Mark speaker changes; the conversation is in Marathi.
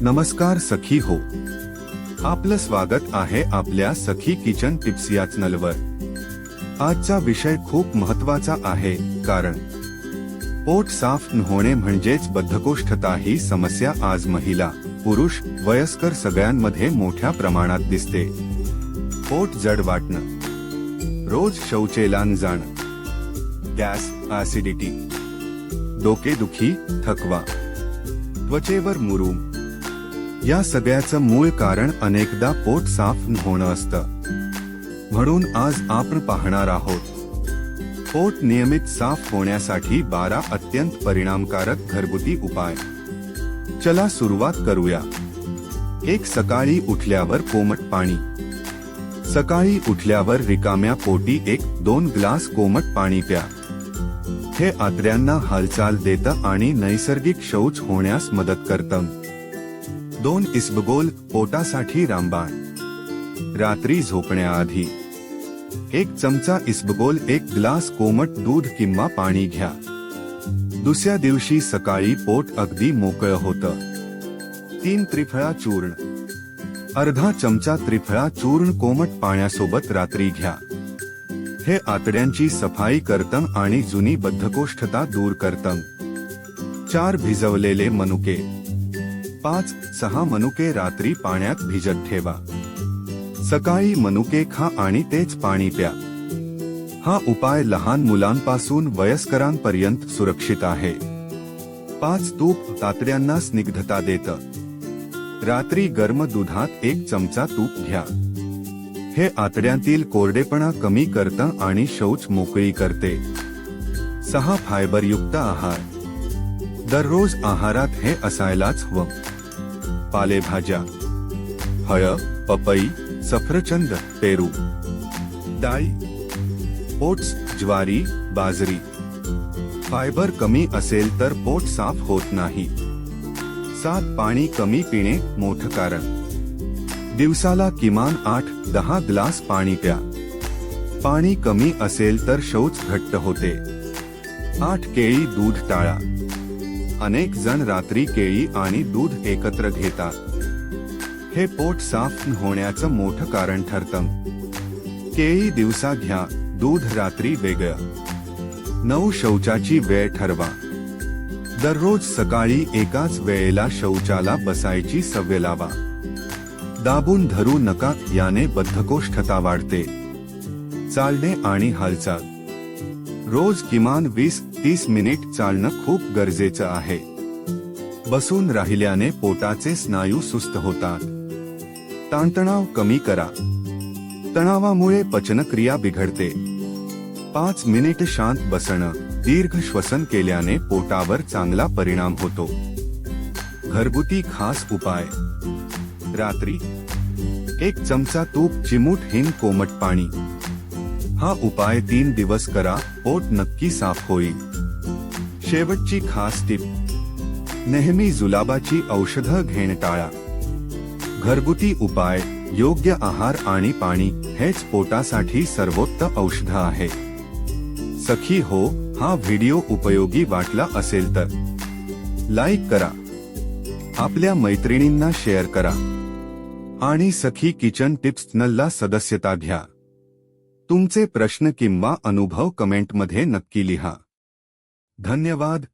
Speaker 1: नमस्कार सखी हो, आपलं स्वागत आहे आपल्या सखी किचन टिप्स या चॅनलवर। आजचा विषय खूप महत्त्वाचा आहे, कारण पोट साफ न होणे म्हणजेच बद्धकोष्ठता ही समस्या आज महिला, पुरुष, वयस्कर सगळ्यांमध्ये मोठ्या प्रमाणात दिसते। पोट जड वाटणं, रोज शौचेला न जाणं, गॅस, ऍसिडिटी, डोकेदुखी, थकवा, त्वचेवर मुरूम, या सगळ्याचं मूळ कारण अनेकदा पोट साफ न होणं असतं। म्हणून आज आपण पाहणार आहोत पोट नियमित साफ होण्यासाठी 12 अत्यंत परिणामकारक घरगुती उपाय। चला सुरुवात करूया। 1. सकाळी उठल्यावर कोमट पाणी। सकाळी उठल्यावर रिकाम्या पोटी 1-2 ग्लास कोमट पाणी प्या। हे आतड्यांना हालचाल देतं आणि नैसर्गिक शौच होण्यास मदत करतं। 2. इसबगोल, पोटासाठी रामबाण। रात्री झोपण्याआधी 1 चमचा इसबगोल 1 ग्लास कोमट दूध किंवा पाणी घ्या। दुसऱ्या दिवशी सकाळी पोट अगदी मोकळं होतं। 3. त्रिफळा चूर्ण। अर्धा चमचा त्रिफळा चूर्ण कोमट पाण्यासोबत रात्री घ्या। हे आतड्यांची सफाई करतं आणि जुनी बद्धकोष्ठता दूर करतं। 4. भिजवलेले मनुके। 5-6 मनुके रात्री पाण्यात भिजत ठेवा। सकाळी मनुके खा आणि तेच पाणी प्या। हा उपाय लहान मुलांपासून वयस्करांपर्यंत सुरक्षित आहे। 5. तूप, आतड्यांना स्निग्धता देतं। रात्री गरम दुधात 1 चमचा तूप घ्या। हे आतड्यांतील कोरडेपणा कमी करतं आणि शौच मोकळी करते। 6. फायबरयुक्त आहार। दररोज आहारात हे असायलाच हवं। पालेभाज्या, फळं, पपई, सफरचंद, पेरू, डाळी, ओट्स, ज्वारी, बाजरी। फायबर कमी असेल तर पोट साफ होत नाही। 7. पाणी कमी पिणे, मोठं कारण। दिवसाला किमान 8-10 ग्लास पाणी प्या। पाणी कमी असेल तर शौच घट्ट होते। 8. केळी, दूध टाळा। अनेक जण रात्री केळी आणि दूध एकत्र घेतात। हे पोट साफ होण्याचं मोठं कारण ठरतं। केळी दिवसा घ्या, दूध रात्री वेगळं। 9. शौचाची वेळ ठरवा। दररोज सकाळी एकाच वेळेला शौचाला बसायची सवय लावा। दाबून धरू नका, याने बद्धकोष्ठता वाढते। चालणे आणि हालचाल। रोज किमान 20-30 मिनिट चालणं खूप गरजेचं आहे। बसून राहिल्याने पोटाचे स्नायू सुस्त होतात। ताणतणाव कमी करा। तणावामुळे पचनक्रिया बिघडते। 5 मिनिट शांत बसणं, दीर्घ श्वसन केल्याने पोटावर चांगला परिणाम होतो। घरगुती खास उपाय। रात्री 1 चमचा तूप, चिमूट हिंग, कोमट पाणी। हा उपाय 3 दिवस करा, पोट नक्की साफ होईल। शेवटची खास टिप, नेहमी जुलाबाची औषधं घेणं टाळा। घरगुती उपाय, योग्य आहार आणि पाणी हेच पोटासाठी सर्वोत्तम औषध आहे। सखी हो, हा व्हिडिओ उपयोगी वाटला असेल तर लाईक करा, आपल्या मैत्रिणींना शेअर करा आणि सखी किचन टिप्स चॅनलला सदस्यता घ्या। तुमचे प्रश्न किंवा अनुभव कमेंटमध्ये नक्की लिहा। धन्यवाद।